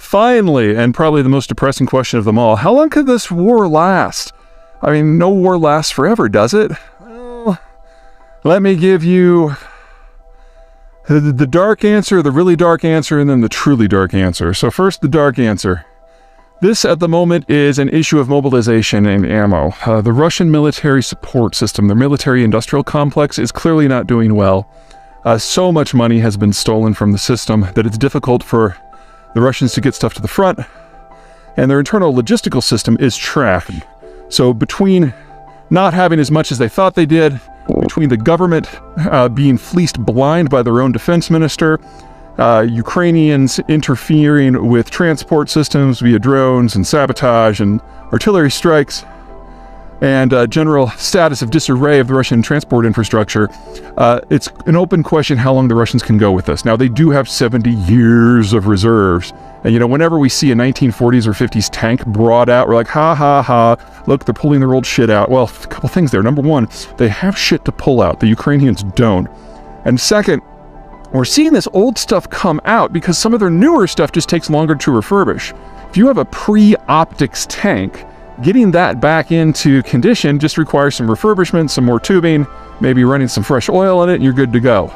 finally, and probably the most depressing question of them all, how long could this war last? I mean, no war lasts forever, does it? Well, let me give you the dark answer, the really dark answer, and then the truly dark answer. So first, the dark answer. This, at the moment, is an issue of mobilization and ammo. The Russian military support system, their military-industrial complex, is clearly not doing well. So much money has been stolen from the system that it's difficult for the Russians to get stuff to the front, and their internal logistical system is trash. So between not having as much as they thought they did, between the government being fleeced blind by their own defense minister, Ukrainians interfering with transport systems via drones and sabotage and artillery strikes, and general status of disarray of the Russian transport infrastructure, it's an open question how long the Russians can go with this. Now, they do have 70 years of reserves. And, you know, whenever we see a 1940s or 50s tank brought out, we're like, ha, ha, ha, look, they're pulling their old shit out. Well, a couple things there. Number one, they have shit to pull out. The Ukrainians don't. And second, we're seeing this old stuff come out because some of their newer stuff just takes longer to refurbish. If you have a pre-optics tank, getting that back into condition just requires some refurbishment, some more tubing, maybe running some fresh oil in it, and you're good to go.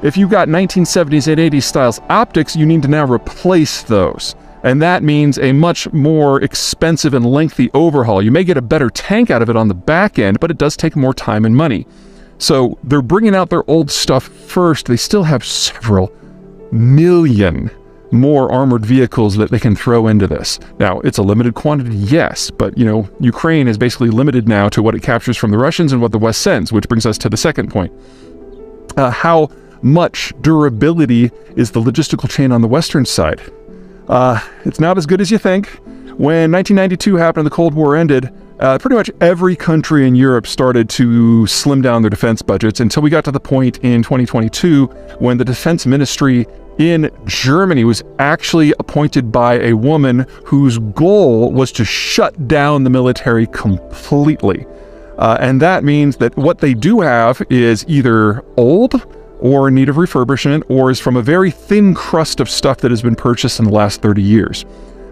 If you've got 1970s and 80s styles optics, you need to now replace those. And that means a much more expensive and lengthy overhaul. You may get a better tank out of it on the back end, but it does take more time and money. So they're bringing out their old stuff first. They still have several million more armored vehicles that they can throw into this. Now, it's a limited quantity, yes, but, you know, Ukraine is basically limited now to what it captures from the Russians and what the West sends, which brings us to the second point. How much durability is the logistical chain on the Western side? It's not as good as you think. When 1992 happened and the Cold War ended, pretty much every country in Europe started to slim down their defense budgets until we got to the point in 2022 when the defense ministry in Germany was actually appointed by a woman whose goal was to shut down the military completely. And that means that what they do have is either old or in need of refurbishment, or is from a very thin crust of stuff that has been purchased in the last 30 years.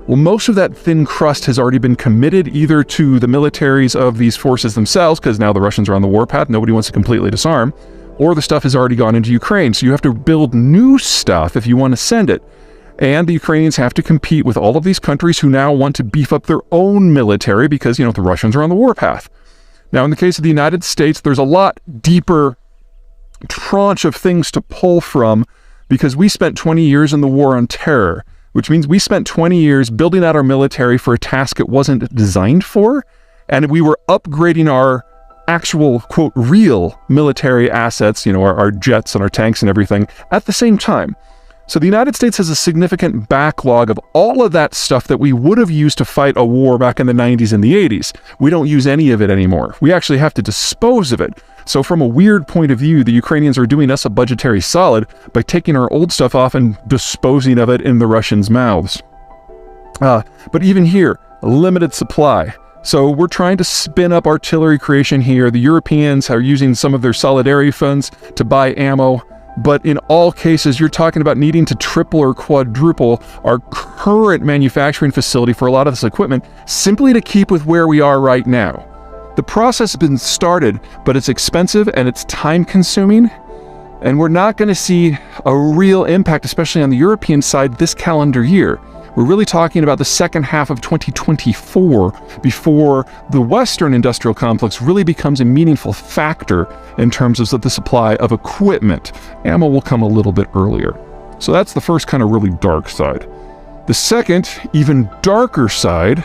Well, most of that thin crust has already been committed either to the militaries of these forces themselves, because now the Russians are on the warpath, nobody wants to completely disarm, or the stuff has already gone into Ukraine. So you have to build new stuff if you want to send it. And the Ukrainians have to compete with all of these countries who now want to beef up their own military because, you know, the Russians are on the warpath. Now, in the case of the United States, there's a lot deeper tranche of things to pull from because we spent 20 years in the war on terror, which means we spent 20 years building out our military for a task it wasn't designed for, and we were upgrading our actual, quote, real military assets, you know, our jets and our tanks and everything at the same time. So the United States has a significant backlog of all of that stuff that we would have used to fight a war back in the 90s and the 80s. We don't use any of it anymore. We actually have to dispose of it. So from a weird point of view, the Ukrainians are doing us a budgetary solid by taking our old stuff off and disposing of it in the Russians' mouths. But even here, a limited supply. So we're trying to spin up artillery creation here. The Europeans are using some of their solidarity funds to buy ammo. But in all cases, you're talking about needing to triple or quadruple our current manufacturing facility for a lot of this equipment simply to keep with where we are right now. The process has been started, but it's expensive and it's time-consuming, and we're not going to see a real impact, especially on the European side, this calendar year. We're really talking about the second half of 2024 before the Western industrial complex really becomes a meaningful factor in terms of the supply of equipment. Ammo will come a little bit earlier. So that's the first kind of really dark side. The second, even darker side,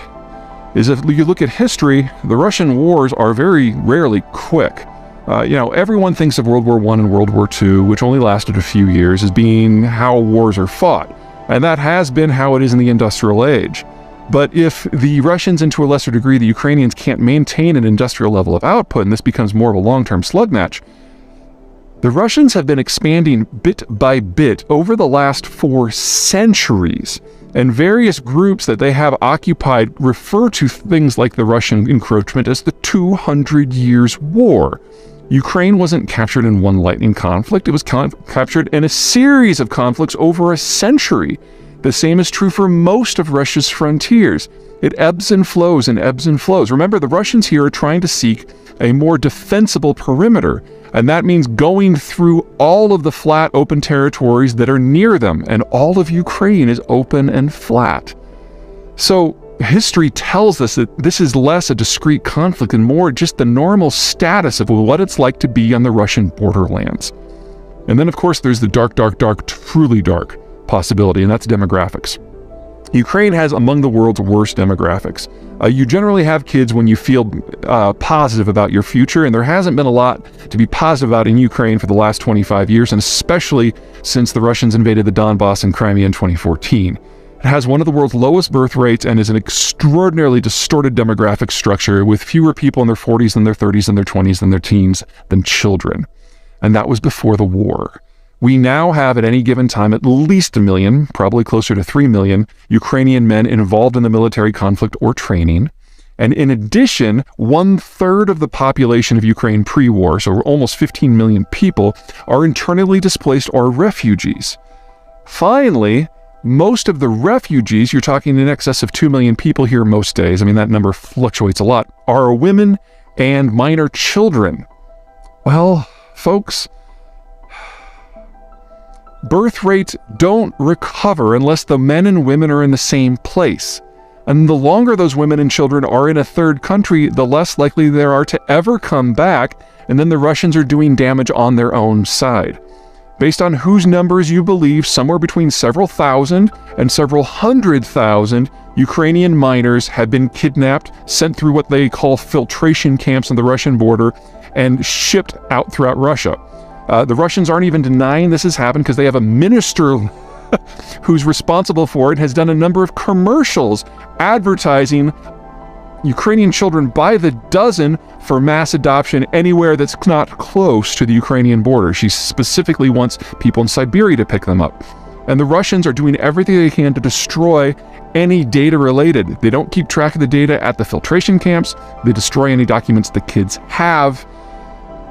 is if you look at history, the Russian wars are very rarely quick. Everyone thinks of World War I and World War II, which only lasted a few years, as being how wars are fought. And that has been how it is in the industrial age. But if the Russians, and to a lesser degree the Ukrainians, can't maintain an industrial level of output, and this becomes more of a long-term slug match, the Russians have been expanding bit by bit over the last 4 centuries. And various groups that they have occupied refer to things like the Russian encroachment as the 200 Years' War. Ukraine wasn't captured in one lightning conflict. It was captured in a series of conflicts over a century. The same is true for most of Russia's frontiers. It ebbs and flows and ebbs and flows. Remember, the Russians here are trying to seek a more defensible perimeter, and that means going through all of the flat, open territories that are near them, and all of Ukraine is open and flat. So history tells us that this is less a discrete conflict and more just the normal status of what it's like to be on the Russian borderlands. And then, of course, there's the dark, dark, dark, truly dark possibility, and that's demographics. Ukraine has among the world's worst demographics. You generally have kids when you feel positive about your future, and there hasn't been a lot to be positive about in Ukraine for the last 25 years, and especially since the Russians invaded the Donbass and Crimea in 2014. It has one of the world's lowest birth rates and is an extraordinarily distorted demographic structure with fewer people in their 40s than their 30s and their 20s than their teens than children. And that was before the war. We now have at any given time at least 1 million, probably closer to 3 million, Ukrainian men involved in the military conflict or training. And in addition, 1/3 of the population of Ukraine pre-war, so almost 15 million people, are internally displaced or refugees. Finally, most of the refugees, you're talking in excess of 2 million people here most days, I mean that number fluctuates a lot, are women and minor children. Well, folks, birth rates don't recover unless the men and women are in the same place. And the longer those women and children are in a third country, the less likely there are to ever come back, and then the Russians are doing damage on their own side. Based on whose numbers you believe, somewhere between several thousand and several 100,000 Ukrainian minors have been kidnapped, sent through what they call filtration camps on the Russian border, and shipped out throughout Russia. The Russians aren't even denying this has happened because they have a minister who's responsible for it, has done a number of commercials advertising Ukrainian children by the dozen for mass adoption anywhere that's not close to the Ukrainian border. She specifically wants people in Siberia to pick them up. And the Russians are doing everything they can to destroy any data related. They don't keep track of the data at the filtration camps. They destroy any documents the kids have.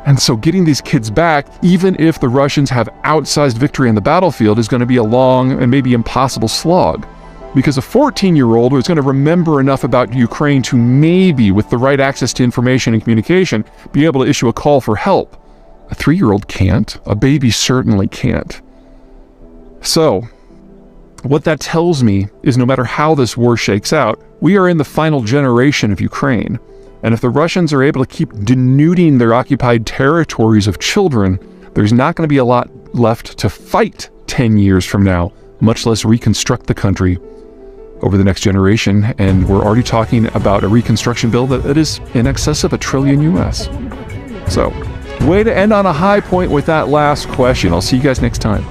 And so getting these kids back, even if the Russians have outsized victory on the battlefield, is going to be a long and maybe impossible slog. Because a 14-year-old who is going to remember enough about Ukraine to maybe, with the right access to information and communication, be able to issue a call for help. A 3-year-old can't. A baby certainly can't. So, what that tells me is no matter how this war shakes out, we are in the final generation of Ukraine. And if the Russians are able to keep denuding their occupied territories of children, there's not going to be a lot left to fight 10 years from now, much less reconstruct the country over the next generation. And we're already talking about a reconstruction bill that is in excess of $1 trillion US. So, way to end on a high point with that last question. I'll see you guys next time.